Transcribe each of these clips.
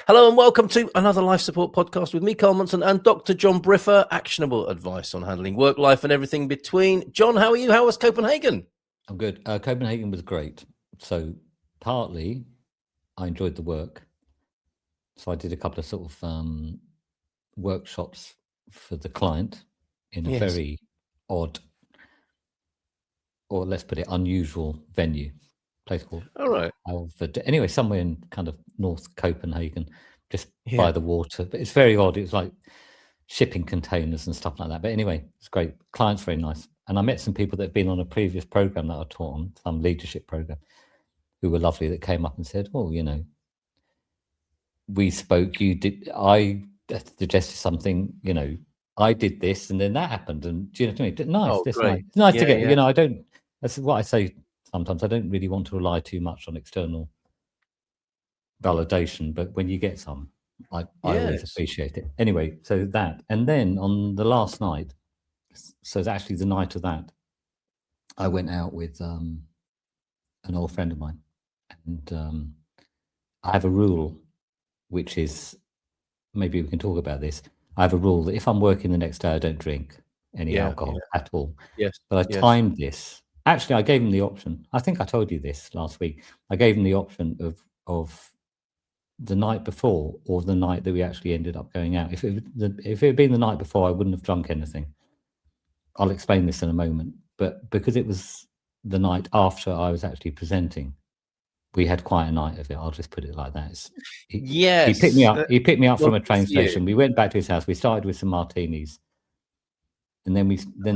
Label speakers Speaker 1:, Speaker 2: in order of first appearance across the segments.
Speaker 1: Hello and welcome to another life support podcast with me, Carl Munson, and Dr. John Briffer. Actionable advice on handling work, life, and everything between. John, how are you? How was Copenhagen?
Speaker 2: I'm good. Copenhagen was great. So partly I enjoyed the work. So I did a couple of sort of workshops for the client in a very odd, or let's put it, unusual venue, place called anyway, somewhere in kind of North Copenhagen, just by the water. But it's very odd. It's like shipping containers and stuff like that. But anyway, it's great. Client's very nice. And I met some people that had been on a previous program that I taught on, some leadership program, who were lovely, that came up and said, oh, you know, we spoke, I suggested something, you know, I did this and then that happened. And do you know what I mean? Nice to get, you know, that's what I say sometimes. I don't really want to rely too much on external validation, but when you get some, I always appreciate it. Anyway, so that, and then on the last night, so it's actually the night of that, I went out with an old friend of mine, and I have a rule, which is, maybe we can talk about this. I have a rule that if I'm working the next day, I don't drink any alcohol at all. But I timed this. Actually, I gave him the option. I think I told you this last week. I gave him the option of the night before or the night that we actually ended up going out. If it had been the night before, I wouldn't have drunk anything. I'll explain this in a moment. But because it was the night after I was actually presenting, we had quite a night of it. I'll just put it like that. He picked me up. He picked me up from a train station. We went back to his house. We started with some martinis, and then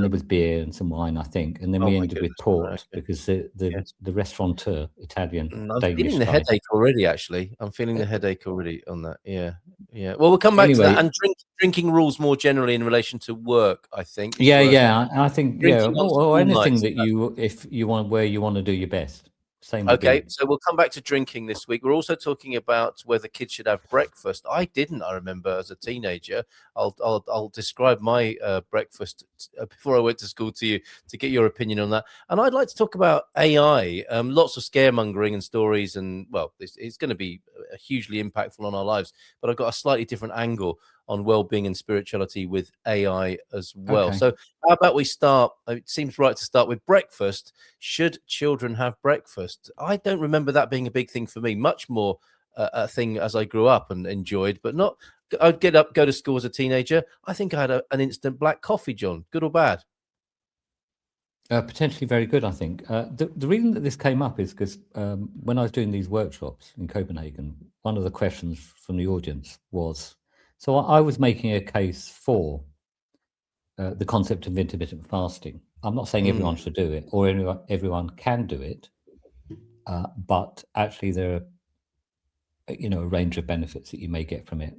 Speaker 2: there was beer and some wine, I think, and then we ended with port because the restaurateur, Italian,
Speaker 1: I'm
Speaker 2: Danish
Speaker 1: feeling the
Speaker 2: guy.
Speaker 1: headache already. Actually, I'm feeling the headache already on that. Yeah. Well, we'll come back to that, and drinking rules more generally in relation to work, I think.
Speaker 2: I think or anything that if you want, where you want to do your best.
Speaker 1: Okay, so we'll come back to drinking this week. We're also talking about whether kids should have breakfast. I didn't. I remember as a teenager. I'll describe my breakfast before I went to school to you to get your opinion on that. And I'd like to talk about AI. Lots of scaremongering and stories, and well, it's going to be hugely impactful on our lives. But I've got a slightly different angle on well-being and spirituality with AI as well. Okay. So how about we start? It seems right to start with breakfast. Should children have breakfast? I don't remember that being a big thing for me. Much more a thing as I grew up and enjoyed, but not. I'd get up, go to school as a teenager. I think I had an instant black coffee, John. Good or bad?
Speaker 2: Potentially very good, I think. The reason that this came up is because when I was doing these workshops in Copenhagen, one of the questions from the audience was, so I was making a case for the concept of intermittent fasting. I'm not saying everyone should do it or everyone can do it, but actually there are, you know, a range of benefits that you may get from it.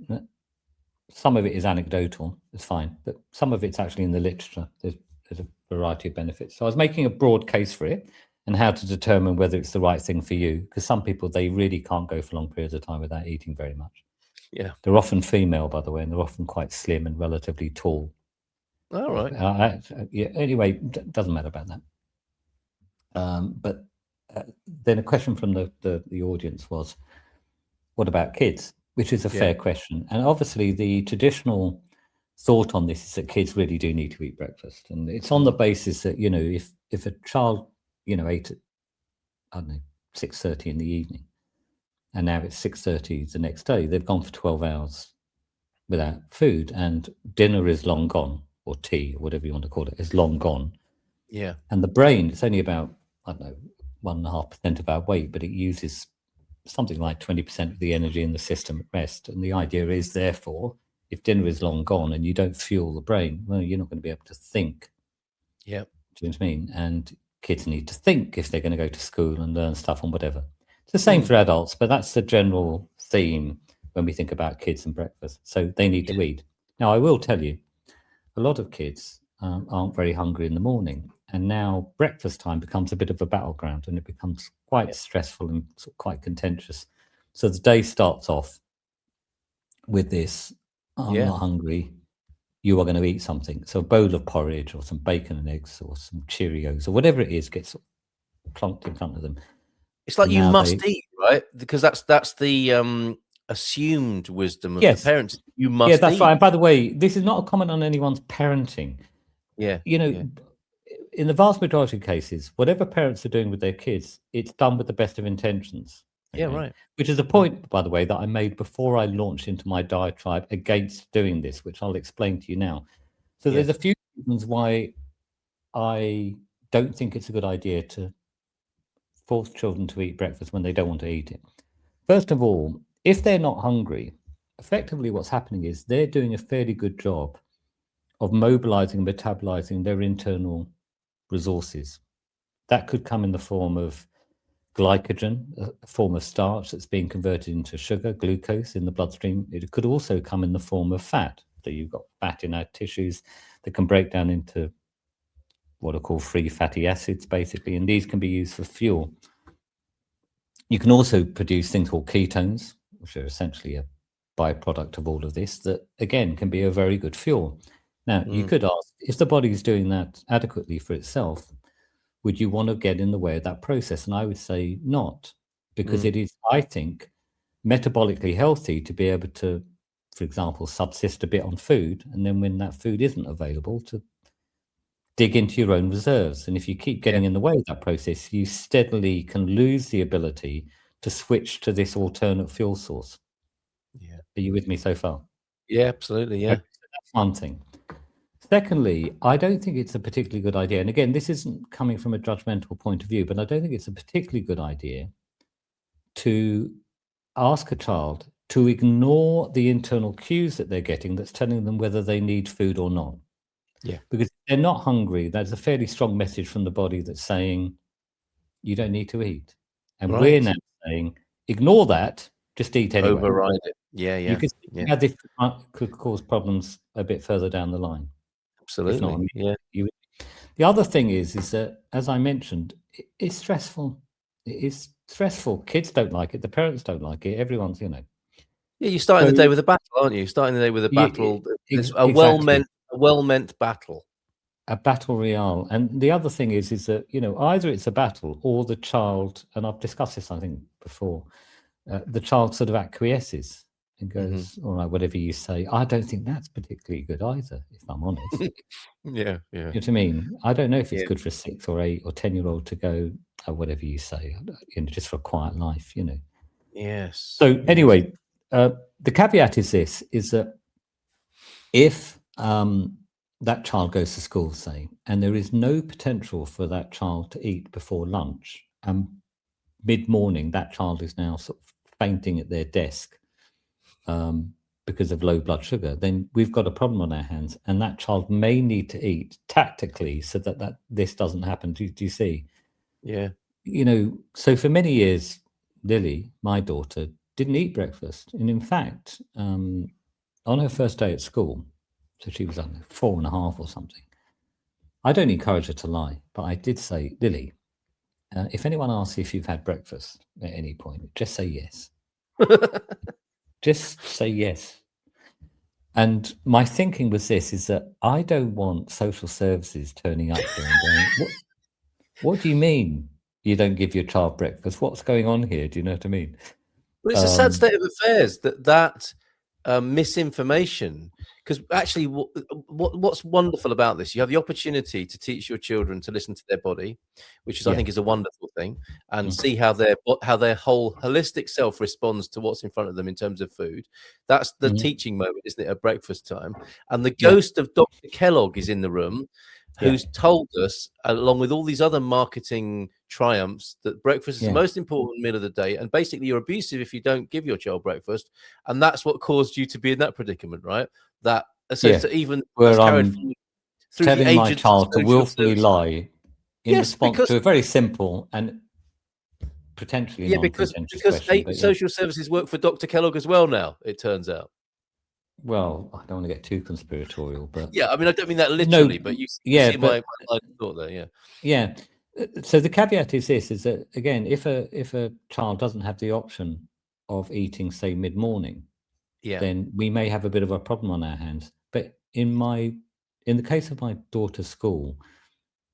Speaker 2: Some of it is anecdotal, it's fine, but some of it's actually in the literature. There's a variety of benefits. So I was making a broad case for it and how to determine whether it's the right thing for you, because some people, they really can't go for long periods of time without eating very much.
Speaker 1: Yeah,
Speaker 2: they're often female, by the way, and they're often quite slim and relatively tall.
Speaker 1: All right.
Speaker 2: Anyway, doesn't matter about that. But then a question from the audience was, what about kids? Which is a fair question. And obviously the traditional thought on this is that kids really do need to eat breakfast. And it's on the basis that, you know, if a child, you know, ate at, I don't know, 6:30 in the evening, and now it's 6:30 the next day, they've gone for 12 hours without food, and dinner is long gone, or tea, or whatever you want to call it, is long gone.
Speaker 1: Yeah.
Speaker 2: And the brain, it's only about, I don't know, 1.5% of our weight, but it uses something like 20% of the energy in the system at rest. And the idea is, therefore, if dinner is long gone and you don't fuel the brain, well, you're not going to be able to think.
Speaker 1: Yeah.
Speaker 2: Do you know what I mean? And kids need to think if they're going to go to school and learn stuff and whatever. It's the same for adults, but that's the general theme when we think about kids and breakfast. So they need to eat. Now, I will tell you, a lot of kids aren't very hungry in the morning. And now breakfast time becomes a bit of a battleground, and it becomes quite stressful and quite contentious. So the day starts off with this, I'm not hungry, you are going to eat something. So a bowl of porridge or some bacon and eggs or some Cheerios or whatever it is gets plonked in front of them.
Speaker 1: It's like you must eat, right? Because that's the assumed wisdom of the
Speaker 2: Yes.
Speaker 1: parents. You must
Speaker 2: Yeah, that's
Speaker 1: eat.
Speaker 2: right. And by the way, this is not a comment on anyone's parenting.
Speaker 1: Yeah.
Speaker 2: You know, in the vast majority of cases, whatever parents are doing with their kids, it's done with the best of intentions.
Speaker 1: Yeah, right.
Speaker 2: Which is a point, by the way, that I made before I launched into my diatribe against doing this, which I'll explain to you now. So there's a few reasons why I don't think it's a good idea to force children to eat breakfast when they don't want to eat it. First of all, if they're not hungry, effectively what's happening is they're doing a fairly good job of mobilizing and metabolizing their internal resources. That could come in the form of glycogen, a form of starch that's being converted into sugar, glucose in the bloodstream. It could also come in the form of fat, that you've got fat in our tissues that can break down into what are called free fatty acids, basically, and these can be used for fuel. You can also produce things called ketones, which are essentially a byproduct of all of this, that again can be a very good fuel. Now, you could ask, if the body is doing that adequately for itself, would you want to get in the way of that process? And I would say not, because it is, I think, metabolically healthy to be able to, for example, subsist a bit on food, and then when that food isn't available, to dig into your own reserves. And if you keep getting in the way of that process, you steadily can lose the ability to switch to this alternate fuel source.
Speaker 1: Yeah.
Speaker 2: Are you with me so far?
Speaker 1: Yeah, absolutely. Yeah.
Speaker 2: Okay, so that's one thing. Secondly, I don't think it's a particularly good idea. And again, this isn't coming from a judgmental point of view, but I don't think it's a particularly good idea to ask a child to ignore the internal cues that they're getting that's telling them whether they need food or not.
Speaker 1: Yeah.
Speaker 2: Because if they're not hungry, there's a fairly strong message from the body that's saying, you don't need to eat. And we're now saying, ignore that, just eat anyway.
Speaker 1: Override it. Yeah, yeah.
Speaker 2: You can see how this could cause problems a bit further down the line.
Speaker 1: Absolutely. Yeah.
Speaker 2: The other thing is that, as I mentioned, it's stressful. It is stressful. Kids don't like it. The parents don't like it. Everyone's,
Speaker 1: Yeah, you're starting the day with a battle, aren't you? Starting the day with a battle. It's a well-meant battle.
Speaker 2: A battle royale. And the other thing is that, either it's a battle or the child, and I've discussed this, I think, before, the child sort of acquiesces and goes, all right, whatever you say. I don't think that's particularly good either, if I'm honest.
Speaker 1: Yeah.
Speaker 2: You know what I mean? I don't know if it's good for a 6 or 8 or 10-year-old to go, oh, whatever you say, just for a quiet life,
Speaker 1: Yes.
Speaker 2: So anyway, the caveat is this, is that if that child goes to school, say, and there is no potential for that child to eat before lunch, and mid-morning that child is now sort of fainting at their desk because of low blood sugar, then we've got a problem on our hands, and that child may need to eat tactically so that this doesn't happen. Do you see?
Speaker 1: Yeah.
Speaker 2: So for many years, Lily, my daughter, didn't eat breakfast. And in fact, on her first day at school, so she was 4.5 or something, I don't encourage her to lie, but I did say, Lily, if anyone asks if you've had breakfast at any point, just say yes. Just say yes. And my thinking was this, is that I don't want social services turning up there and going, what do you mean you don't give your child breakfast? What's going on here? Do you know what I mean?
Speaker 1: Well, it's a sad state of affairs that misinformation, because actually what's wonderful about this, you have the opportunity to teach your children to listen to their body, which is I think is a wonderful thing, and see how their whole holistic self responds to what's in front of them in terms of food. That's the teaching moment, isn't it, at breakfast time? And the ghost of Dr. Kellogg is in the room, who's told us, along with all these other marketing triumphs, that breakfast is the most important meal of the day, and basically you're abusive if you don't give your child breakfast, and that's what caused you to be in that predicament, right? That so even
Speaker 2: where
Speaker 1: I'm
Speaker 2: through telling my child to willfully lie in response to a very simple and potentially non-contentious question.
Speaker 1: Because social services work for Dr. Kellogg as well now, it turns out.
Speaker 2: Well, I don't want to get too conspiratorial, but
Speaker 1: I mean, I don't mean that literally, but you see my line of thought there.
Speaker 2: Yeah. So the caveat is this: is that again, if a child doesn't have the option of eating, say, mid-morning, then we may have a bit of a problem on our hands. But in the case of my daughter's school,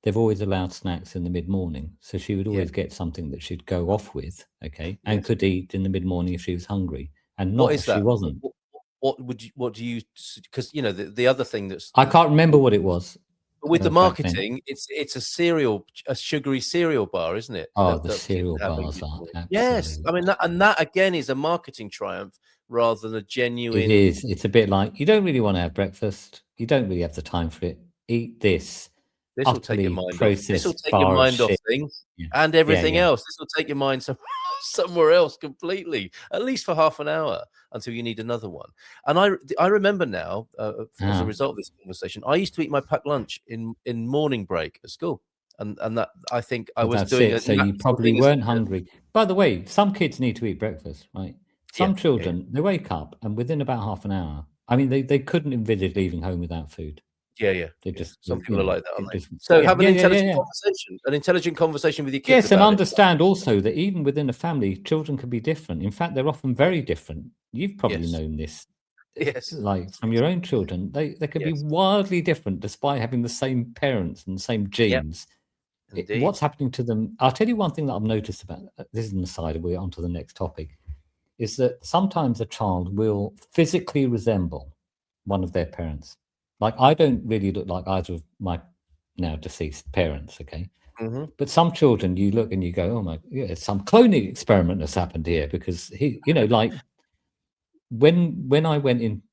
Speaker 2: they've always allowed snacks in the mid-morning, so she would always get something that she'd go off with, and could eat in the mid-morning if she was hungry. and
Speaker 1: What
Speaker 2: not
Speaker 1: is
Speaker 2: if she
Speaker 1: that?
Speaker 2: wasn't.
Speaker 1: What do you? Because you know the other thing that's
Speaker 2: I can't remember what it was
Speaker 1: with the
Speaker 2: back then.
Speaker 1: marketing, it's a sugary cereal bar, isn't it?
Speaker 2: Oh,
Speaker 1: That
Speaker 2: the
Speaker 1: kids
Speaker 2: cereal
Speaker 1: are having
Speaker 2: bars are
Speaker 1: before. Yes,
Speaker 2: absolutely.
Speaker 1: I mean that again is a marketing triumph rather than a
Speaker 2: It
Speaker 1: genuine.
Speaker 2: is. It's a bit like you don't really want to have breakfast. You don't really have the time for it. Eat this
Speaker 1: This will take your
Speaker 2: utterly
Speaker 1: mind off. This will
Speaker 2: processed
Speaker 1: take your
Speaker 2: bar of
Speaker 1: mind off
Speaker 2: shit.
Speaker 1: things
Speaker 2: Yeah,
Speaker 1: and
Speaker 2: yeah,
Speaker 1: everything
Speaker 2: yeah.
Speaker 1: else. This will take your mind somewhere else completely, at least for half an hour until you need another one. And I remember now, as a result of this conversation, I used to eat my packed lunch in morning break at school, and that I think I
Speaker 2: Well,
Speaker 1: was
Speaker 2: that's
Speaker 1: doing
Speaker 2: it.
Speaker 1: a
Speaker 2: So you
Speaker 1: natural
Speaker 2: probably
Speaker 1: thing as
Speaker 2: weren't
Speaker 1: a kid.
Speaker 2: hungry. By the way, some kids need to eat breakfast, right?
Speaker 1: Yeah,
Speaker 2: Some
Speaker 1: yeah,
Speaker 2: children, they wake up and within about half an hour, I mean, they couldn't envisage leaving home without food.
Speaker 1: yeah, yeah,
Speaker 2: They
Speaker 1: yeah.
Speaker 2: just,
Speaker 1: Some
Speaker 2: you
Speaker 1: people are
Speaker 2: know,
Speaker 1: like that, aren't
Speaker 2: it
Speaker 1: they?
Speaker 2: just,
Speaker 1: So
Speaker 2: yeah,
Speaker 1: have
Speaker 2: yeah, yeah, yeah, yeah.
Speaker 1: an intelligent conversation with your kids
Speaker 2: Yes, and
Speaker 1: about it.
Speaker 2: understand also that even within a family, children can be different. In fact, they're often very different. You've probably
Speaker 1: Yes,
Speaker 2: known this,
Speaker 1: yes,
Speaker 2: like from your own children. They can be
Speaker 1: yes.
Speaker 2: wildly different despite having the same parents and the same
Speaker 1: Yep,
Speaker 2: genes.
Speaker 1: indeed.
Speaker 2: What's happening to them? I'll tell you one thing that I've noticed about this is an aside. We're on to the next topic. Is that sometimes a child will physically resemble one of their parents. Like I don't really look like either of my now deceased parents. Okay.
Speaker 1: Hmm.
Speaker 2: But some children, you look and you go, "Oh my, yeah, some cloning experiment has happened here." Because he, like when I went in,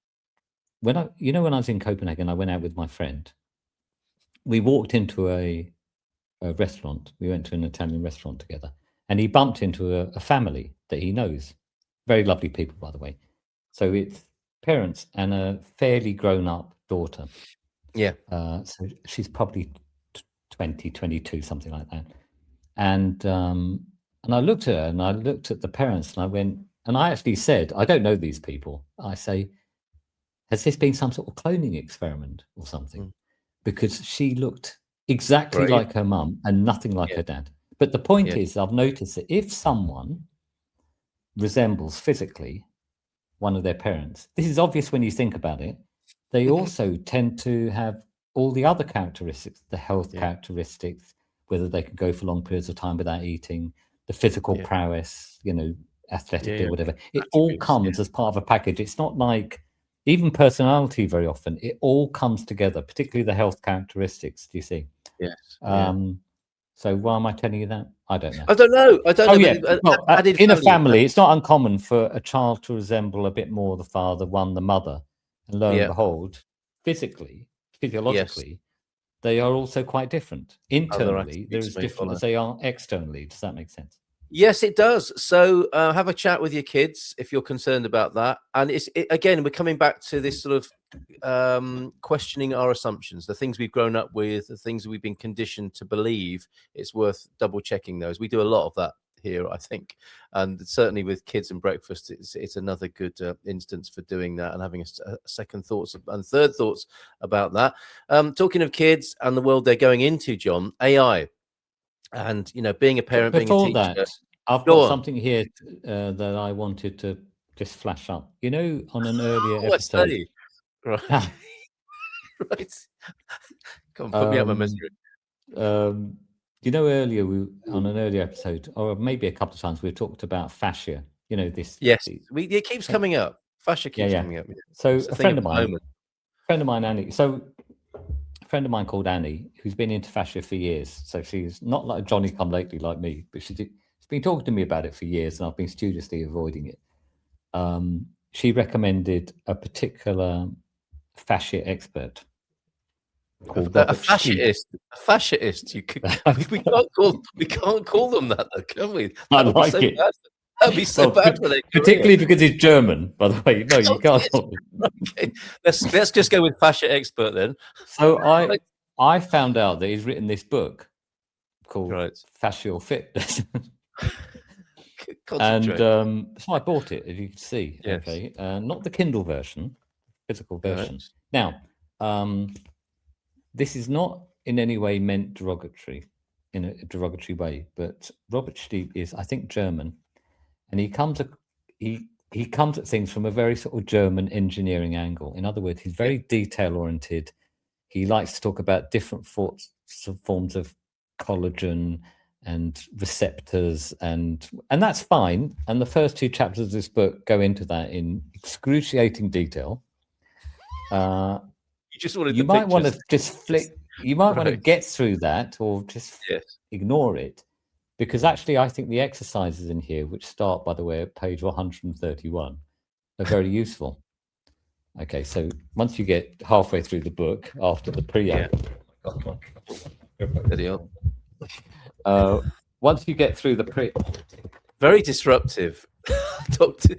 Speaker 2: when when I was in Copenhagen, I went out with my friend. We walked into a restaurant. We went to an Italian restaurant together, and he bumped into a family that he knows. Very lovely people, by the way. So it's parents and a fairly grown-up daughter.
Speaker 1: Yeah.
Speaker 2: So she's probably 20, 22, something like that. And I looked at her and I looked at the parents and I went, and I actually said, I don't know these people. I say, has this been some sort of cloning experiment or something?
Speaker 1: Mm.
Speaker 2: Because she looked exactly
Speaker 1: Brave.
Speaker 2: like her mum and nothing like
Speaker 1: Yeah,
Speaker 2: her dad. But the point
Speaker 1: yeah.
Speaker 2: is, I've noticed that if someone resembles physically one of their parents, this is obvious when you think about it, they also tend to have all the other characteristics, the health
Speaker 1: Yeah,
Speaker 2: characteristics, whether they can go for long periods of time without eating, the physical
Speaker 1: yeah,
Speaker 2: prowess,
Speaker 1: yeah,
Speaker 2: athletically
Speaker 1: yeah.
Speaker 2: or whatever. It all
Speaker 1: Attributes.
Speaker 2: comes as part of a package. It's not like even personality very often, it all comes together, particularly the health characteristics. Do you see?
Speaker 1: Yes. Yeah.
Speaker 2: So why am I telling you that? I don't know.
Speaker 1: I don't know.
Speaker 2: Oh yeah.
Speaker 1: But
Speaker 2: Well,
Speaker 1: added
Speaker 2: in a
Speaker 1: value.
Speaker 2: family, it's not uncommon for a child to resemble a bit more the father, one the mother, and lo and
Speaker 1: Yeah.
Speaker 2: behold, physically,
Speaker 1: Yes.
Speaker 2: physiologically, they are also quite different.
Speaker 1: Other
Speaker 2: Internally, they're
Speaker 1: attributes
Speaker 2: as
Speaker 1: may
Speaker 2: different
Speaker 1: follow.
Speaker 2: as they are externally. Does that make sense?
Speaker 1: Yes, it does. So have a chat with your kids if you're concerned about that. And again, we're coming back to this sort of questioning our assumptions, the things we've grown up with, the things that we've been conditioned to believe. It's worth double checking those. We do a lot of that here, I think, and certainly with kids and breakfast, it's another good instance for doing that and having a second thoughts and third thoughts about that. Talking of kids and the world they're going into, John, AI. And being a
Speaker 2: But
Speaker 1: parent, being a
Speaker 2: before
Speaker 1: teacher.
Speaker 2: that, I've
Speaker 1: Go
Speaker 2: got
Speaker 1: on.
Speaker 2: something here that I wanted to just flash up. On an earlier
Speaker 1: Oh, I
Speaker 2: episode,
Speaker 1: say. Right. Right. Come on, put me out my
Speaker 2: um,
Speaker 1: misery.
Speaker 2: earlier on an earlier episode, or maybe a couple of times, we talked about fascia. This.
Speaker 1: Yes, it keeps coming up. Fascia
Speaker 2: Yeah,
Speaker 1: keeps
Speaker 2: yeah.
Speaker 1: coming up. Yeah.
Speaker 2: So
Speaker 1: It's a
Speaker 2: a
Speaker 1: thing
Speaker 2: friend
Speaker 1: of
Speaker 2: of
Speaker 1: the
Speaker 2: mine,
Speaker 1: moment.
Speaker 2: Annie. So a friend of mine called Annie, who's been into fascia for years. So she's not like Johnny come lately like me, but she's been talking to me about it for years, and I've been studiously avoiding it. She recommended a particular fascia expert called
Speaker 1: A
Speaker 2: Robert Steep.
Speaker 1: fascist. A fascist. We can't call them that, though, can we?
Speaker 2: I
Speaker 1: That would be
Speaker 2: like
Speaker 1: so
Speaker 2: it.
Speaker 1: bad. That would be so
Speaker 2: Well,
Speaker 1: bad for their career.
Speaker 2: particularly because he's German, by the way. No, you
Speaker 1: Oh,
Speaker 2: can't.
Speaker 1: yes. Okay. Let's just go with fascia expert then.
Speaker 2: So
Speaker 1: Right.
Speaker 2: I found out that he's written this book called
Speaker 1: Right.
Speaker 2: Fascial Fitness. And
Speaker 1: Concentrate.
Speaker 2: so I bought it, as you can see.
Speaker 1: Yes.
Speaker 2: Okay, not the Kindle version, physical version.
Speaker 1: Right.
Speaker 2: Now, this is not in any way meant derogatory, in a derogatory way. But Robert Steep is, I think, German, and he comes at things from a very sort of German engineering angle. In other words, he's very detail oriented. He likes to talk about different forms of collagen, and receptors, and that's fine. And the first 2 chapters of this book go into that in excruciating detail.
Speaker 1: You just wanted
Speaker 2: you
Speaker 1: the
Speaker 2: might want
Speaker 1: pictures.
Speaker 2: to just flick. You might want to
Speaker 1: Right.
Speaker 2: get through that, or just
Speaker 1: Yes.
Speaker 2: ignore it, because actually, I think the exercises in here, which start, by the way, at page 131, are very useful. Okay, so once you get halfway through the book, after the
Speaker 1: Yeah.
Speaker 2: once you get through the
Speaker 1: Very disruptive. Dr.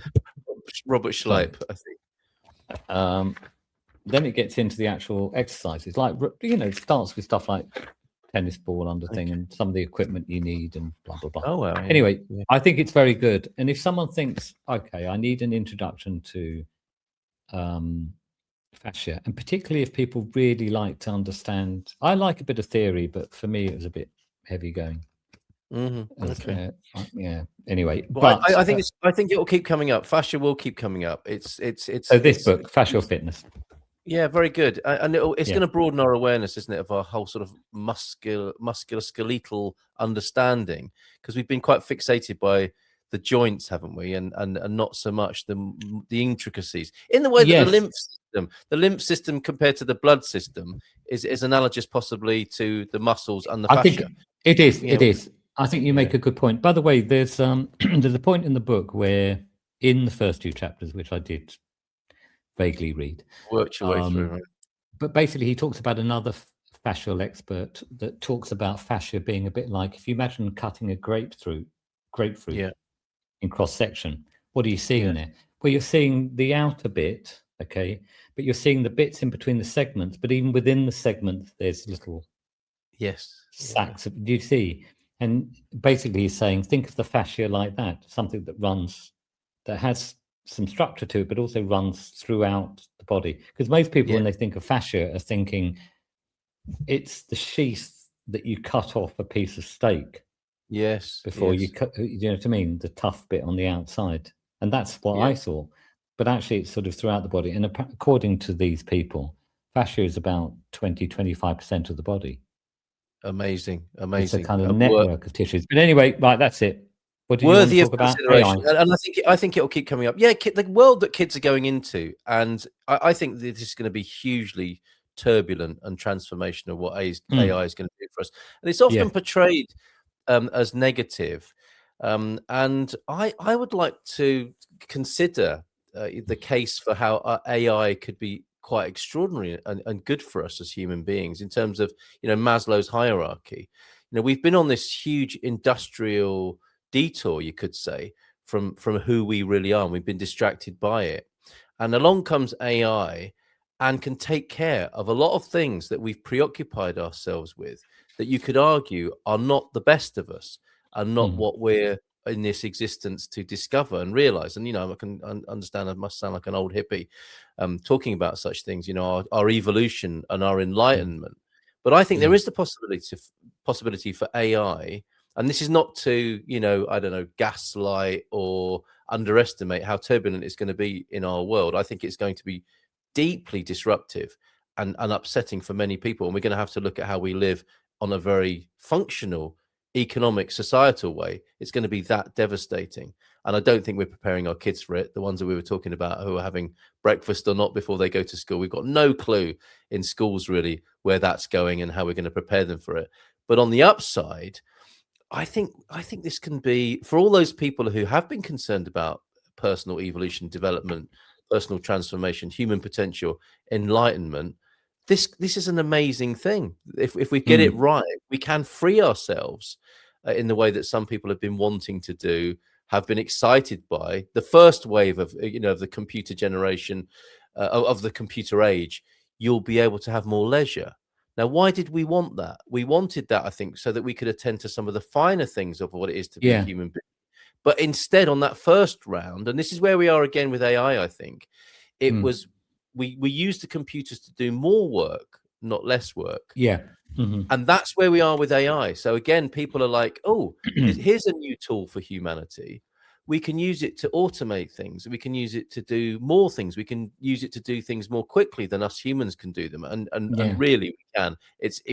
Speaker 1: Robert Schleip, I think.
Speaker 2: Then it gets into the actual exercises, like, it starts with stuff like tennis ball under thing and some of the equipment you need and blah blah blah.
Speaker 1: Oh wow. Yeah.
Speaker 2: Anyway, I think it's very good. And if someone thinks, okay, I need an introduction to fascia, and particularly if people really like to understand, I like a bit of theory, but for me it was a bit heavy going.
Speaker 1: Okay.
Speaker 2: Yeah. Anyway,
Speaker 1: well,
Speaker 2: but
Speaker 1: I think I think it will keep coming up. Fascia will keep coming up.
Speaker 2: So this book, Fascial Fitness.
Speaker 1: Yeah, very good, and it's going to broaden our awareness, isn't it, of our whole sort of musculoskeletal understanding, because we've been quite fixated by the joints, haven't we, and not so much the intricacies. In the way that the lymph system compared to the blood system is analogous, possibly, to the muscles and the fascia.
Speaker 2: I think it is. It is. I think you make a good point. By the way, there's there's a point in the book where, in the first 2 chapters, which I did vaguely read,
Speaker 1: worked your way through, right?
Speaker 2: But basically he talks about another fascial expert that talks about fascia being a bit like, if you imagine cutting a grapefruit in cross section, what are you seeing there? Well, you're seeing the outer bit, okay, but you're seeing the bits in between the segments, but even within the segments there's little sacks. Do you see? And basically he's saying, think of the fascia like that, something that runs, that has some structure to it, but also runs throughout the body. Because most people, when they think of fascia, are thinking it's the sheath that you cut off a piece of steak. Before you cut, you know what I mean? The tough bit on the outside. And that's what I saw. But actually it's sort of throughout the body. And according to these people, fascia is about 20-25% of the body.
Speaker 1: Amazing.
Speaker 2: It's a kind of network of tissues. But anyway, right, that's it. What do you want to talk about?
Speaker 1: Consideration. And I think it'll keep coming up. Yeah, the world that kids are going into, and I think this is going to be hugely turbulent and transformational. What AI is going to do for us, and it's often portrayed as negative. And I would like to consider the case for how AI could be quite extraordinary and good for us as human beings, in terms of, Maslow's hierarchy. We've been on this huge industrial detour, you could say, from who we really are, and we've been distracted by it. And along comes AI and can take care of a lot of things that we've preoccupied ourselves with, that you could argue are not the best of us, and not what we're in this existence to discover and realize. And I can understand, I must sound like an old hippie talking about such things, our evolution and our enlightenment. But I think there is the possibility for AI, and this is not to, I don't know, gaslight or underestimate how turbulent it's going to be in our world. I think it's going to be deeply disruptive and upsetting for many people. And we're going to have to look at how we live on a very functional, economic, societal way. It's going to be that devastating. And I don't think we're preparing our kids for it. The ones that we were talking about, who are having breakfast or not before they go to school. We've got no clue in schools really where that's going and how we're going to prepare them for it. But on the upside, I think this can be, for all those people who have been concerned about personal evolution, development, personal transformation, human potential, enlightenment, this is an amazing thing. If we get it right, we can free ourselves in the way that some people have been wanting to do, have been excited by the first wave of of the computer generation, of the computer age. You'll be able to have more leisure. Now, why did we want that? We wanted that, I think, so that we could attend to some of the finer things of what it is to be a human being. But instead, on that first round, and this is where we are again with AI, I think, it was we used the computers to do more work, not less work. And that's where we are with AI. So again, people are like, oh, here's a new tool for humanity. we can use it to automate things. We can use it to do more things. We can use it to do things more quickly than us humans can do them. And really, we can.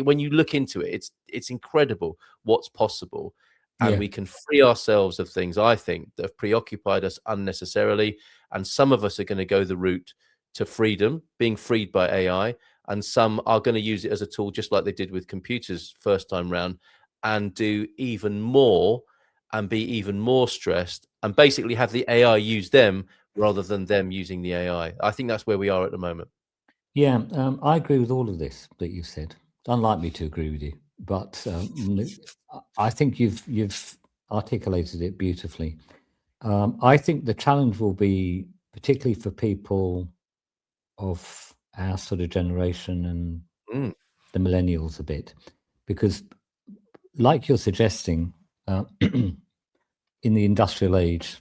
Speaker 1: When you look into it, it's incredible what's possible, and we can free ourselves of things, I think, that have preoccupied us unnecessarily. And some of us are going to go the route to freedom, being freed by AI, and some are going to use it as a tool, just like they did with computers first time round, and do even more and be even more stressed and basically have the AI use them rather than them using the AI. I think that's where we are at the moment.
Speaker 2: Yeah, I agree with all of this that you've said. It's unlike me to agree with you, but I think you've articulated it beautifully. I think the challenge will be, particularly for people of our sort of generation and the millennials a bit, because like you're suggesting, in the industrial age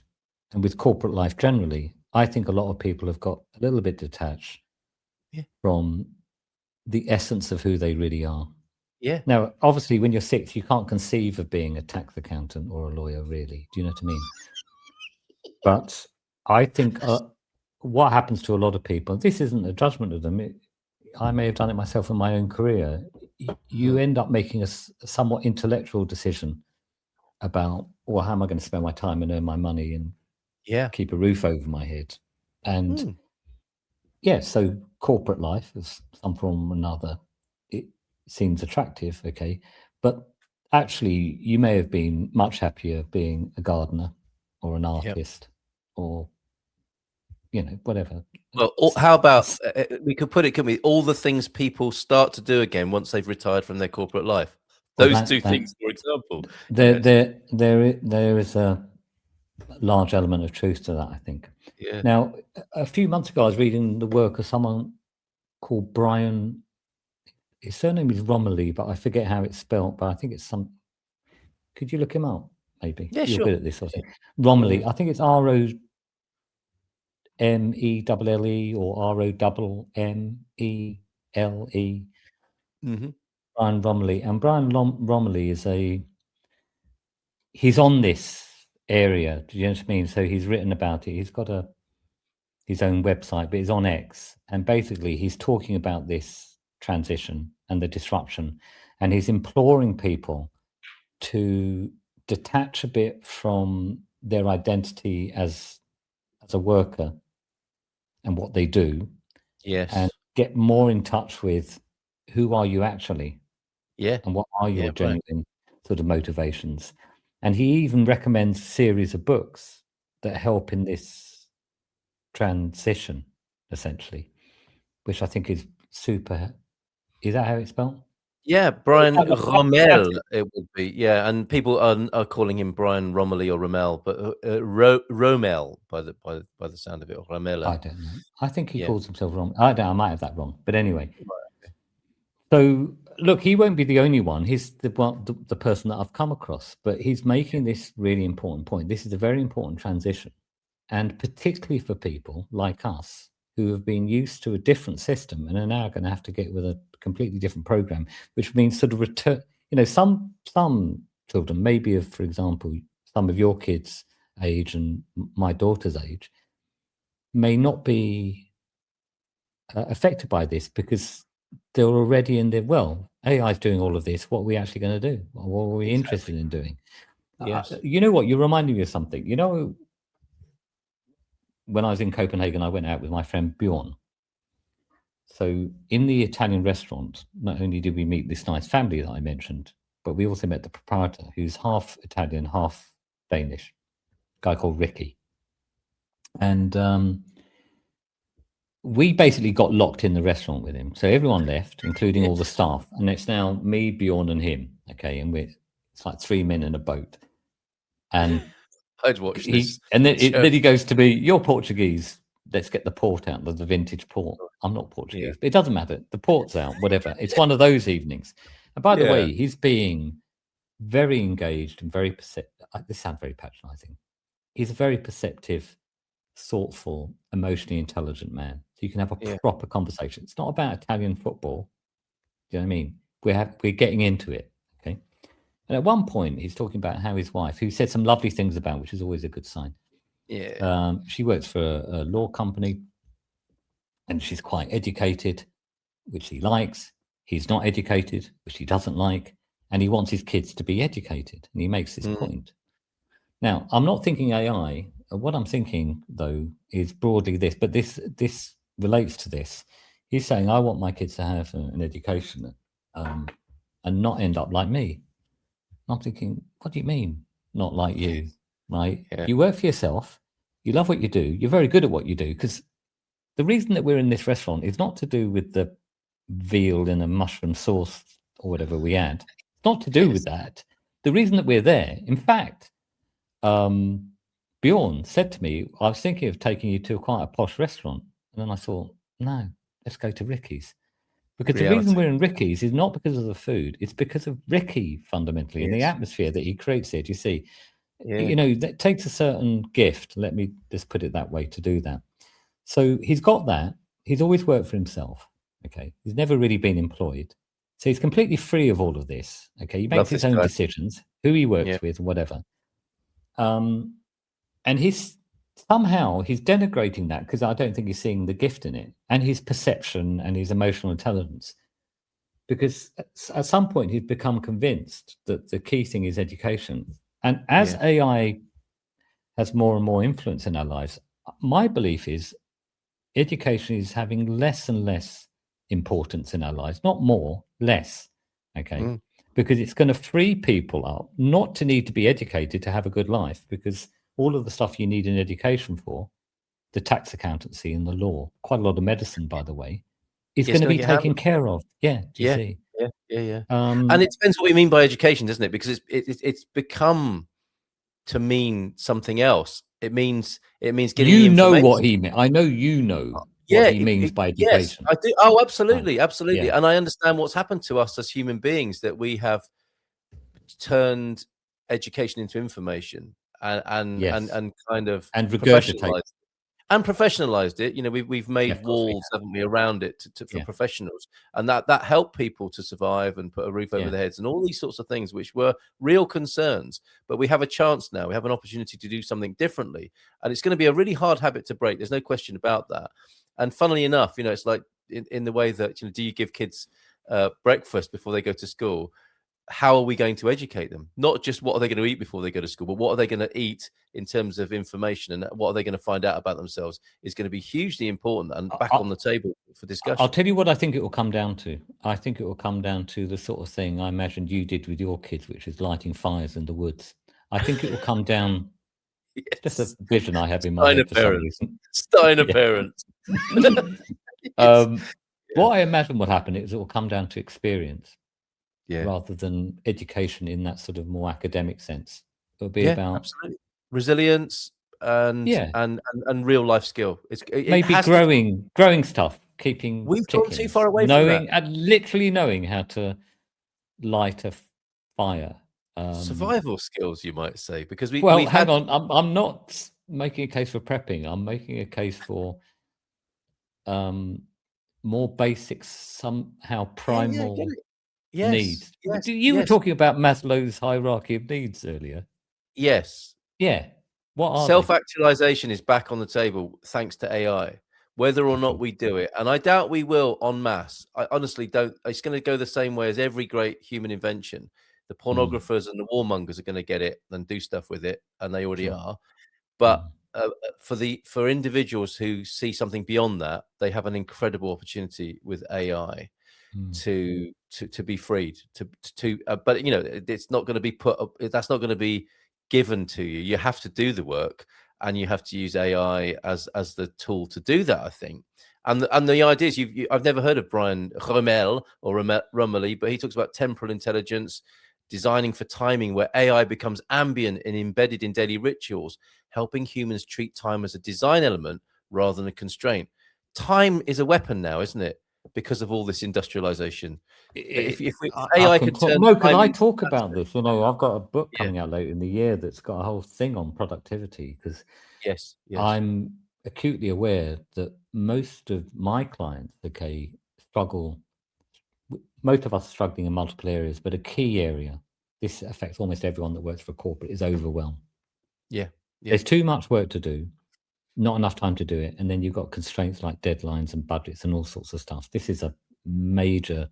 Speaker 2: and with corporate life generally, I think a lot of people have got a little bit detached from the essence of who they really are.
Speaker 1: Yeah.
Speaker 2: Now, obviously, when you're 6, you can't conceive of being a tax accountant or a lawyer, really. Do you know what I mean? But I think what happens to a lot of people, this isn't a judgment of them. I may have done it myself in my own career. You end up making a somewhat intellectual decision about, well, how am I going to spend my time and earn my money and keep a roof over my head? And so corporate life, as some form or another, it seems attractive, okay, but actually you may have been much happier being a gardener or an artist or whatever.
Speaker 1: Well, how about we could put it, can we, all the things people start to do again once they've retired from their corporate life? Those two things, for example.
Speaker 2: There is a large element of truth to that, I think.
Speaker 1: Yeah.
Speaker 2: Now, a few months ago, I was reading the work of someone called Brian. His surname is Romilly, but I forget how it's spelled. But I think it's some. Could you look him up? Maybe you're good at this sort of thing. Romilly. I think it's ROMELLE or ROMMELE. Brian Romilly, and Brian Romilly is he's on this area. Do you know what I mean? So he's written about it. He's got his own website, but he's on X, and basically he's talking about this transition and the disruption, and he's imploring people to detach a bit from their identity as a worker and what they do, and get more in touch with who are you actually, and what are your genuine sort of motivations. And he even recommends a series of books that help in this transition, essentially, which I think is super. Is that how it's spelled?
Speaker 1: Yeah, Brian Rommel, it would be. Yeah, and people are calling him Brian Romilly or Rommel, but Rommel by the sound of it, or Rommel.
Speaker 2: I don't know. I think he calls himself wrong. I might have that wrong, but anyway. So look, he won't be the only one. He's the person that I've come across, but he's making this really important point. This is a very important transition, and particularly for people like us who have been used to a different system and are now going to have to get with a completely different program, which means sort of return. Some children, maybe of, for example, some of your kids' age and my daughter's age, may not be affected by this because they're already in there. Well, AI is doing all of this. What are we actually going to do? What are we interested in doing?
Speaker 1: Yes.
Speaker 2: You know what? You're reminding me of something. When I was in Copenhagen, I went out with my friend Bjorn. So in the Italian restaurant, not only did we meet this nice family that I mentioned, but we also met the proprietor, who's half Italian, half Danish, a guy called Ricky. And we basically got locked in the restaurant with him. So everyone left, including all the staff. And it's now me, Bjorn, and him. Okay. And it's like 3 men in a boat. And
Speaker 1: I'd watch this.
Speaker 2: And then he goes to me, "You're Portuguese. Let's get the port out. There's the vintage port." I'm not Portuguese, but it doesn't matter. The port's out, whatever. It's one of those evenings. And by the way, he's being very engaged and very perceptive. This sounds very patronizing. He's a very perceptive, thoughtful, emotionally intelligent man. So you can have a proper conversation. It's not about Italian football. Do you know what I mean? We're getting into it. Okay. And at one point, he's talking about how his wife, who said some lovely things about, which is always a good sign,
Speaker 1: Yeah.
Speaker 2: She works for a law company, and she's quite educated, which he likes. He's not educated, which he doesn't like, and he wants his kids to be educated. And he makes this point. Now, I'm not thinking AI. What I'm thinking, though, is broadly this, but this relates to this. He's saying, I want my kids to have an education and not end up like me. I'm thinking, what do you mean, not like you? Right?
Speaker 1: Yeah.
Speaker 2: You work for yourself. You love what you do. You're very good at what you do. Because the reason that we're in this restaurant is not to do with the veal in a mushroom sauce or whatever we add. It's not to do with that. The reason that we're there, in fact, Bjorn said to me, I was thinking of taking you to quite a posh restaurant. And then I thought, no, let's go to Ricky's. Because the reason we're in Ricky's is not because of the food, it's because of Ricky fundamentally and the atmosphere that he creates there. Do you see? You know, that takes a certain gift. Let me just put it that way to do that. So he's got that. He's always worked for himself. Okay. He's never really been employed. So he's completely free of all of this. Okay. He makes his own decisions, who he works with, whatever. And he's denigrating that because I don't think he's seeing the gift in it and his perception and his emotional intelligence. Because at some point he's become convinced that the key thing is education. And as AI has more and more influence in our lives, my belief is education is having less and less importance in our lives, not more, less. Okay. Because it's going to free people up not to need to be educated to have a good life, because all of the stuff you need in education for, the tax accountancy and the law, quite a lot of medicine, by the way, is going to be taken care of. Yeah. Do you see?
Speaker 1: Yeah. And it depends what we mean by education, doesn't it? Because it's become to mean something else. It means getting
Speaker 2: you
Speaker 1: information.
Speaker 2: Know what he meant. I know you know what he means by education.
Speaker 1: Yes, I do. Oh, absolutely, absolutely. And I understand what's happened to us as human beings, that we have turned education into information and kind of professionalized it. You know, we've made walls, haven't we, around it for professionals, and that helped people to survive and put a roof over their heads and all these sorts of things, which were real concerns. But we have a chance now. We have an opportunity to do something differently, and it's going to be a really hard habit to break. There's no question about that. And funnily enough, you know, it's like in the way that, you know, do you give kids breakfast before they go to school? How are we going to educate them? Not just what are they going to eat before they go to school, but what are they going to eat in terms of information, and what are they going to find out about themselves is going to be hugely important and back on the table for discussion.
Speaker 2: I'll tell you what I think it will come down to. I think it will come down to the sort of thing I imagined you did with your kids, which is lighting fires in the woods. I think it will come down. Just a vision I have in my head for some reason.
Speaker 1: Steiner parents.
Speaker 2: What I imagine will happen is it will come down to experience. Rather than education in that sort of more academic sense. It'll be about
Speaker 1: absolutely resilience and real life skill.
Speaker 2: Maybe growing stuff, keeping
Speaker 1: we've gone too far away
Speaker 2: knowing
Speaker 1: from that.
Speaker 2: And literally knowing how to light a fire.
Speaker 1: Survival skills, you might say, because
Speaker 2: hang on. I'm not making a case for prepping. I'm making a case for more basics, somehow primal. Needs. You were talking about Maslow's hierarchy of needs earlier.
Speaker 1: Yes.
Speaker 2: Yeah. What are
Speaker 1: self-actualization is back on the table thanks to AI, whether or not we do it. And I doubt we will en masse. I honestly don't. It's going to go the same way as every great human invention. The pornographers and the warmongers are going to get it and do stuff with it, and they already are. But for individuals who see something beyond that, they have an incredible opportunity with AI. To be freed but you know, it's not going to be put up, that's not going to be given to you. You have to do the work, and you have to use AI as the tool to do that, I think. And the idea is, I've never heard of Brian Rommel or Rumley, but he talks about temporal intelligence, designing for timing, where AI becomes ambient and embedded in daily rituals, helping humans treat time as a design element rather than a constraint. Time is a weapon now, isn't it? Because of all this industrialization. If AI could turn
Speaker 2: Mo, can I talk about this? You know, I've got a book coming out later in the year that's got a whole thing on productivity, because I'm acutely aware that most of my clients, struggle. Most of us are struggling in multiple areas, but a key area, this affects almost everyone that works for corporate, is overwhelm.
Speaker 1: Yeah.
Speaker 2: There's too much work to do, not enough time to do it, and then you've got constraints like deadlines and budgets and all sorts of stuff. This is a major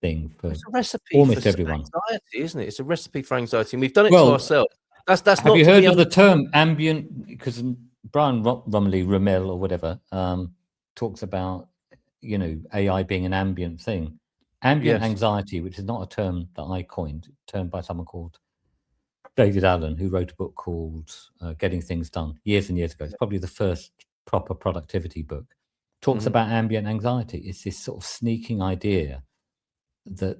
Speaker 2: thing for
Speaker 1: It's a recipe
Speaker 2: almost
Speaker 1: for
Speaker 2: everyone.
Speaker 1: anxiety, isn't it? It's a recipe for anxiety, and we've done it to
Speaker 2: Well,
Speaker 1: ourselves. That's
Speaker 2: have
Speaker 1: not
Speaker 2: you
Speaker 1: to
Speaker 2: heard
Speaker 1: be
Speaker 2: of the term ambient? Because Brian Rummel or whatever talks about, you know, AI being an ambient thing. Ambient anxiety, which is not a term that I coined, termed by someone called David Allen, who wrote a book called Getting Things Done years and years ago. It's probably the first proper productivity book. Talks about ambient anxiety. It's this sort of sneaking idea that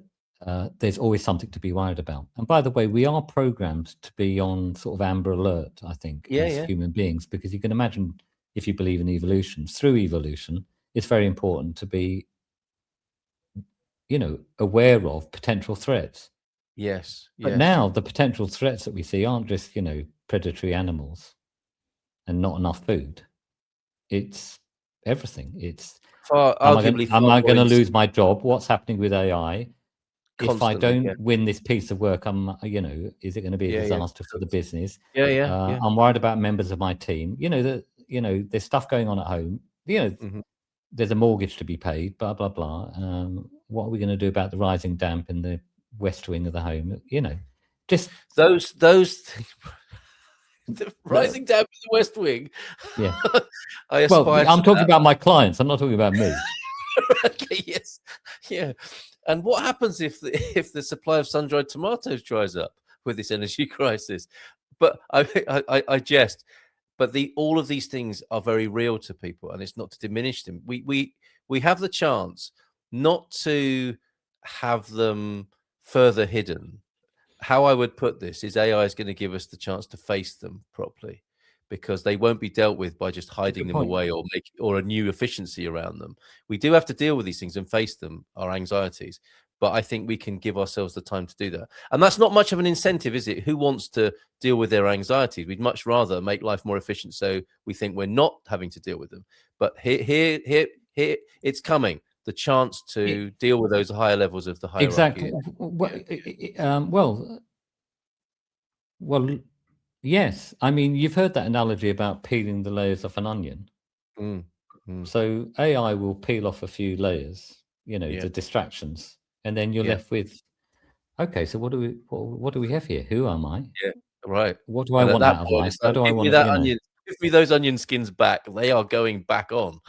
Speaker 2: there's always something to be worried about. And by the way, we are programmed to be on sort of amber alert, I think, as human beings, because you can imagine, if you believe in evolution, through evolution, it's very important to be, you know, aware of potential threats.
Speaker 1: Yes.
Speaker 2: But now the potential threats that we see aren't just, you know, predatory animals and not enough food. It's everything. It's am I going to lose my job? What's happening with AI? If I don't win this piece of work, you know, is it going to be a disaster for the business? I'm worried about members of my team. You know, there's stuff going on at home. You know, there's a mortgage to be paid. Blah blah blah. What are we going to do about the rising damp in the west wing of the home? You know, just
Speaker 1: those the rising damp in the west wing.
Speaker 2: Yeah.
Speaker 1: I'm
Speaker 2: talking about my clients. I'm not talking about me.
Speaker 1: Okay. Yes. Yeah. And what happens if the supply of sun-dried tomatoes dries up with this energy crisis? But I jest. But all of these things are very real to people, and it's not to diminish them. We have the chance not to have them further hidden. How I would put this is AI is going to give us the chance to face them properly, because they won't be dealt with by just hiding them away or a new efficiency around them. We do have to deal with these things and face them, our anxieties. But I think we can give ourselves the time to do that. And that's not much of an incentive, is it? Who wants to deal with their anxieties? We'd much rather make life more efficient, so we think we're not having to deal with them. But here it's coming. The chance to deal with those higher levels of the hierarchy.
Speaker 2: Exactly. Well, yes. I mean, you've heard that analogy about peeling the layers of an onion. So AI will peel off a few layers, you know, the distractions, and then you're left with, okay, so what do we have here? Who am I?
Speaker 1: Yeah, right.
Speaker 2: What do I want out of life? How do I want
Speaker 1: that onion? Give me those onion skins back. They are going back on.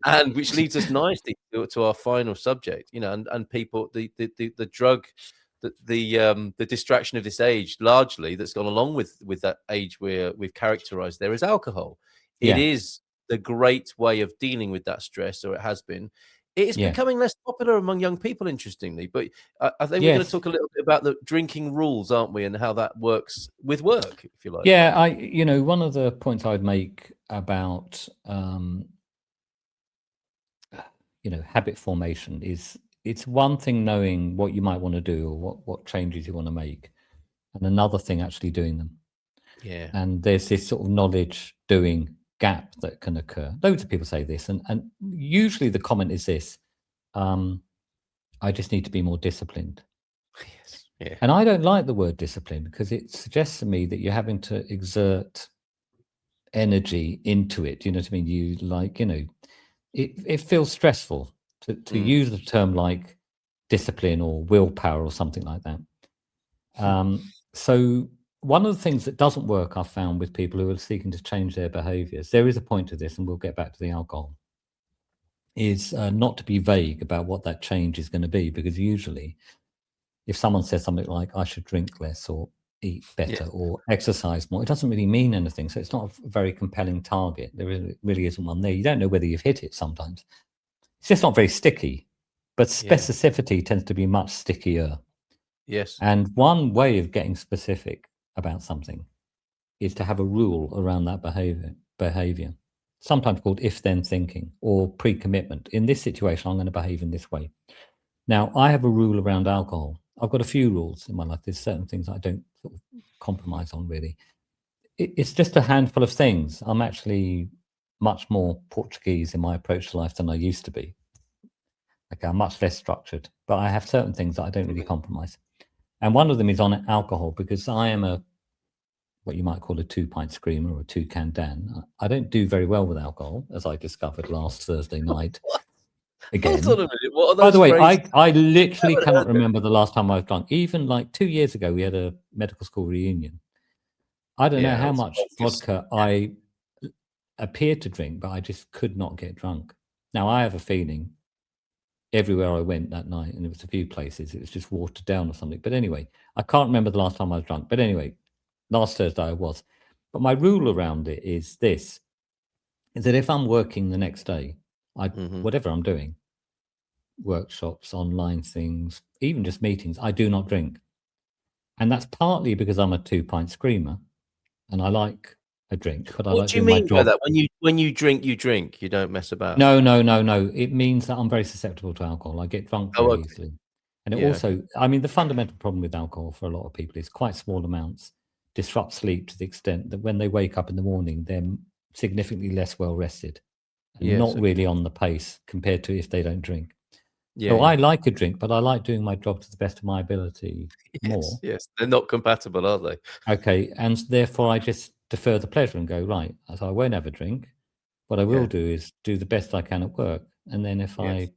Speaker 1: And which leads us nicely to our final subject, you know, and people, the drug, the distraction of this age, largely that's gone along with that age we've characterized there, is alcohol. It is the great way of dealing with that stress, or it has been. It is becoming less popular among young people, interestingly. But I think we're going to talk a little bit about the drinking rules, aren't we, and how that works with work, if you like.
Speaker 2: Yeah, you know, one of the points I'd make about you know, habit formation is, it's one thing knowing what you might want to do or what changes you want to make, and another thing actually doing them.
Speaker 1: Yeah.
Speaker 2: And there's this sort of knowledge doing gap that can occur. Loads of people say this, and usually the comment is this: I just need to be more disciplined.
Speaker 1: Yes. Yeah.
Speaker 2: And I don't like the word discipline, because it suggests to me that you're having to exert energy into it. You know what I mean? You like, you know, it feels stressful to use a term like discipline or willpower or something like that. So one of the things that doesn't work, I've found, with people who are seeking to change their behaviors, there is a point to this, and we'll get back to the alcohol, is not to be vague about what that change is going to be. Because usually if someone says something like, I should drink less or eat better or exercise more, it doesn't really mean anything. So it's not a very compelling target. There really isn't one there. You don't know whether you've hit it sometimes. It's just not very sticky. But specificity tends to be much stickier.
Speaker 1: Yes.
Speaker 2: And one way of getting specific about something is to have a rule around that behavior, sometimes called if-then thinking or pre-commitment. In this situation, I'm going to behave in this way. Now, I have a rule around alcohol. I've got a few rules in my life. There's certain things I don't sort of compromise on, really. It's just a handful of things. I'm actually much more Portuguese in my approach to life than I used to be. Okay, I'm much less structured, but I have certain things that I don't really compromise. And one of them is on alcohol, because I am a what you might call a 2-pint screamer or a 2-can Dan. I don't do very well with alcohol, as I discovered last Thursday night. Again.
Speaker 1: Hold on a minute. What are those
Speaker 2: By the way,
Speaker 1: phrases?
Speaker 2: I literally cannot remember the last time I was drunk. Even like 2 years ago, we had a medical school reunion. I don't know how much vodka I appeared to drink, but I just could not get drunk. Now, I have a feeling everywhere I went that night, and it was a few places, it was just watered down or something. But anyway, I can't remember the last time I was drunk. But anyway, last Thursday I was. But my rule around it is this, is that if I'm working the next day, whatever I'm doing, workshops, online things, even just meetings, I do not drink. And that's partly because I'm a 2-pint screamer and I like a drink, but I like
Speaker 1: do you
Speaker 2: doing my
Speaker 1: mean by
Speaker 2: job.
Speaker 1: that? When you drink, you drink. You don't mess about.
Speaker 2: No. It means that I'm very susceptible to alcohol. I get drunk very easily. And it also, I mean, the fundamental problem with alcohol for a lot of people is quite small amounts disrupt sleep to the extent that when they wake up in the morning, they're significantly less well rested and not really on the pace compared to if they don't drink. So I like a drink, but I like doing my job to the best of my ability more.
Speaker 1: Yes, they're not compatible, are they?
Speaker 2: Okay, and therefore I just defer the pleasure and go, right, so I won't have a drink. What I will do is do the best I can at work. And then if I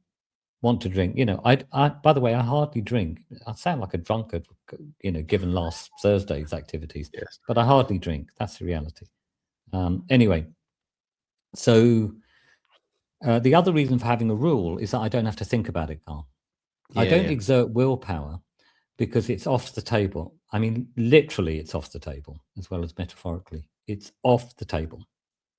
Speaker 2: want to drink, I by the way, I hardly drink. I sound like a drunkard, given last Thursday's activities, but I hardly drink. That's the reality. Anyway, so the other reason for having a rule is that I don't have to think about it, Carl. I don't exert willpower because it's off the table. I mean, literally, it's off the table as well as metaphorically. It's off the table.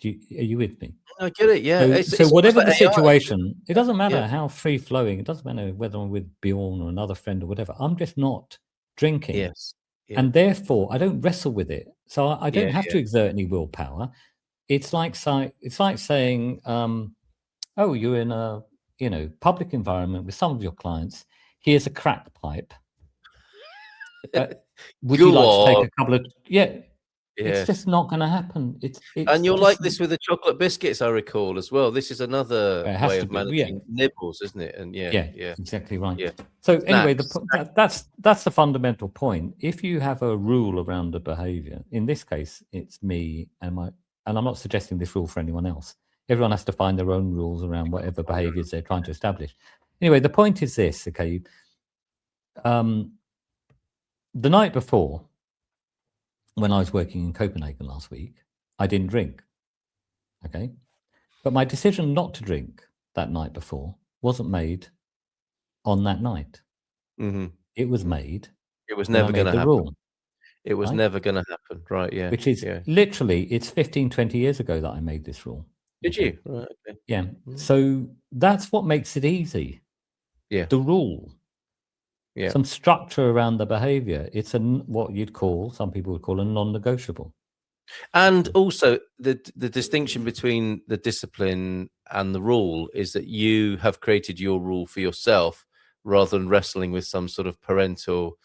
Speaker 2: Are you with me?
Speaker 1: I get it. Yeah.
Speaker 2: So whatever the situation, it doesn't matter how free flowing. It doesn't matter whether I'm with Bjorn or another friend or whatever. I'm just not drinking.
Speaker 1: Yes. Yeah.
Speaker 2: And therefore, I don't wrestle with it. So I don't have to exert any willpower. It's like saying, oh, you're in a public environment with some of your clients. Here's a crack pipe. Would you like to take a couple of? It's just not going to happen. It's
Speaker 1: and you're like this with the chocolate biscuits, I recall as well. This is another way of managing nibbles, isn't it? And
Speaker 2: exactly right.
Speaker 1: Yeah.
Speaker 2: So anyway, that's the fundamental point. If you have a rule around the behaviour, in this case, it's me and I'm not suggesting this rule for anyone else. Everyone has to find their own rules around whatever behaviours they're trying to establish. Anyway, the point is this, okay? The night before, when I was working in Copenhagen last week, I didn't drink, okay? But my decision not to drink that night before wasn't made on that night.
Speaker 1: Mm-hmm.
Speaker 2: It was made.
Speaker 1: It was never going to happen.
Speaker 2: Rule,
Speaker 1: it was never going to happen, right? Yeah.
Speaker 2: Which is literally, it's 15, 20 years ago that I made this rule.
Speaker 1: Did you? Right, okay.
Speaker 2: Yeah. So that's what makes it easy.
Speaker 1: Yeah.
Speaker 2: The rule. Yeah. Some structure around the behavior. It's what some people would call a non-negotiable.
Speaker 1: And also the distinction between the discipline and the rule is that you have created your rule for yourself rather than wrestling with some sort of parental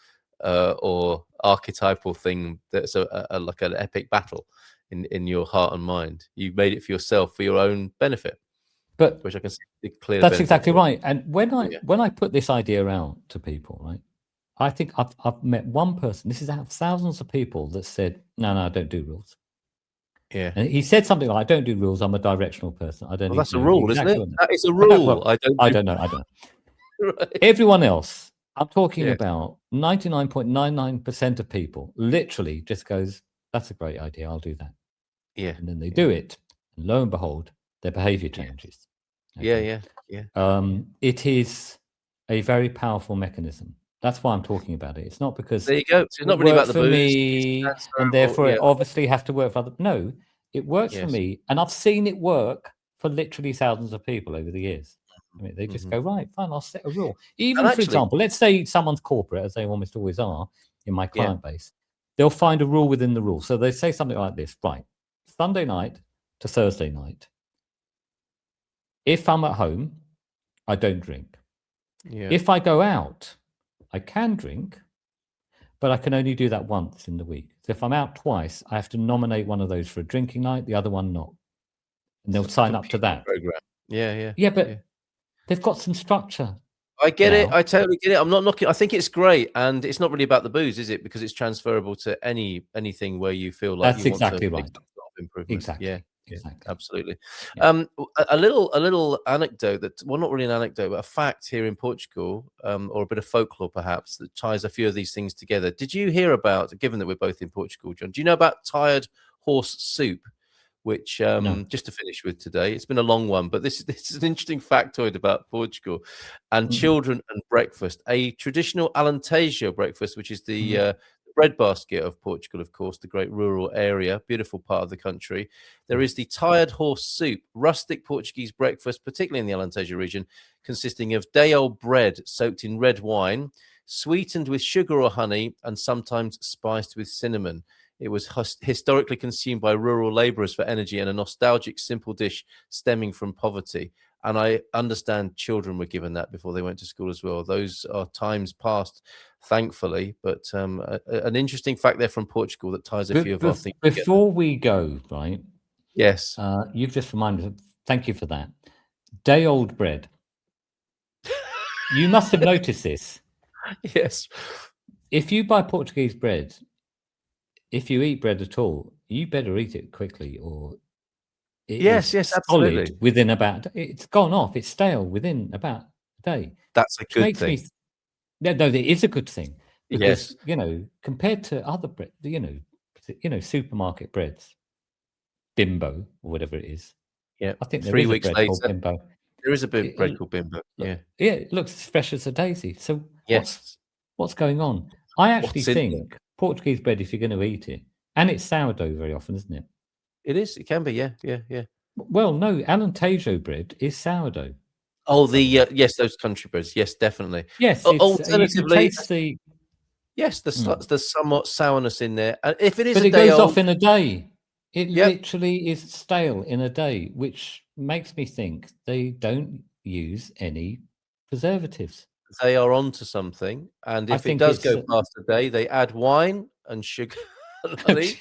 Speaker 1: or archetypal thing that's like an epic battle in your heart and mind. You've made it for yourself for your own benefit.
Speaker 2: But
Speaker 1: which I can see clear.
Speaker 2: That's exactly right. And when I put this idea out to people, right, I think I've met one person. This is out of thousands of people that said, "No, I don't do rules."
Speaker 1: Yeah.
Speaker 2: And he said something like, "I don't do rules. I'm a directional person. I don't."
Speaker 1: Well, that's a rule, isn't it? That is a rule.
Speaker 2: I don't know. Right. Everyone else, I'm talking about 99.99% of people, literally just goes, "That's a great idea. I'll do that."
Speaker 1: Yeah.
Speaker 2: And then they do it, and lo and behold, their behavior changes.
Speaker 1: Okay. Yeah.
Speaker 2: It is a very powerful mechanism. That's why I'm talking about it. It's not because
Speaker 1: there you go. It's not really about the
Speaker 2: for me, and therefore it obviously has to work for other. No, it works for me, and I've seen it work for literally thousands of people over the years. I mean, they just go, right, fine, I'll set a rule. Even for example, let's say someone's corporate, as they almost always are in my client base. They'll find a rule within the rule. So they say something like this, right? Sunday night to Thursday night. If I'm at home, I don't drink.
Speaker 1: Yeah.
Speaker 2: If I go out, I can drink, but I can only do that once in the week. So if I'm out twice, I have to nominate one of those for a drinking night, the other one not. And they'll sign up to that.
Speaker 1: Program. Yeah.
Speaker 2: Yeah, but they've got some structure.
Speaker 1: I get it.
Speaker 2: now.
Speaker 1: I totally get it. I'm not knocking. I think it's great, and it's not really about the booze, is it? Because it's transferable to anything where you feel like
Speaker 2: That's
Speaker 1: you want to
Speaker 2: exactly
Speaker 1: make
Speaker 2: right.
Speaker 1: some sort of improvement. Yeah,
Speaker 2: Exactly.
Speaker 1: yeah,
Speaker 2: Exactly.
Speaker 1: absolutely.
Speaker 2: Yeah.
Speaker 1: A little anecdote that, well, not really an anecdote, but a fact here in Portugal, or a bit of folklore perhaps that ties a few of these things together. Did you hear about? Given that we're both in Portugal, John, do you know about tired horse soup? Which,
Speaker 2: No.
Speaker 1: just to finish with today, it's been a long one, but this is an interesting factoid about Portugal and children and breakfast. A traditional Alentejo breakfast, which is the bread basket of Portugal, of course, the great rural area, beautiful part of the country. There is the tired horse soup, rustic Portuguese breakfast, particularly in the Alentejo region, consisting of day-old bread soaked in red wine, sweetened with sugar or honey, and sometimes spiced with cinnamon. It was historically consumed by rural laborers for energy and a nostalgic, simple dish stemming from poverty. And I understand children were given that before they went to school as well. Those are times past, thankfully. But an interesting fact there from Portugal that ties a few of our things together.
Speaker 2: Before we go, right?
Speaker 1: Yes.
Speaker 2: You've just reminded me. Thank you for that. Day old bread. You must have noticed this.
Speaker 1: Yes.
Speaker 2: If you buy Portuguese bread, if you eat bread at all, you better eat it quickly, or
Speaker 1: yes, absolutely.
Speaker 2: within about. It's gone off. It's stale within about a day.
Speaker 1: That's a good thing.
Speaker 2: No, it is a good thing because
Speaker 1: yes.
Speaker 2: Compared to other bread, supermarket breads, Bimbo or whatever it is.
Speaker 1: Yeah,
Speaker 2: I think
Speaker 1: 3 weeks later,
Speaker 2: Bimbo.
Speaker 1: There is a bread called Bimbo. Yeah,
Speaker 2: it looks as fresh as a daisy. So
Speaker 1: yes,
Speaker 2: what's going on? I actually think Portuguese bread, if you're going to eat it, and it's sourdough very often, isn't it?
Speaker 1: It is. It can be. Yeah.
Speaker 2: Well, no, Alentejo bread is sourdough.
Speaker 1: Oh, yes, those country breads. Yes, definitely.
Speaker 2: Yes,
Speaker 1: alternatively,
Speaker 2: yes,
Speaker 1: there's somewhat sourness in there. And if it is
Speaker 2: but
Speaker 1: a
Speaker 2: it
Speaker 1: day
Speaker 2: goes
Speaker 1: old,
Speaker 2: off in a day. It literally is stale in a day, which makes me think they don't use any preservatives.
Speaker 1: They are onto something, and if it does go past a day, they add wine and sugar and honey,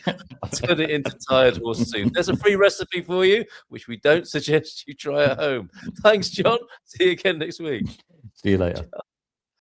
Speaker 1: turn it into tired horse soup. There's a free recipe for you, which we don't suggest you try at home. Thanks, John. See you again next week.
Speaker 2: See you later.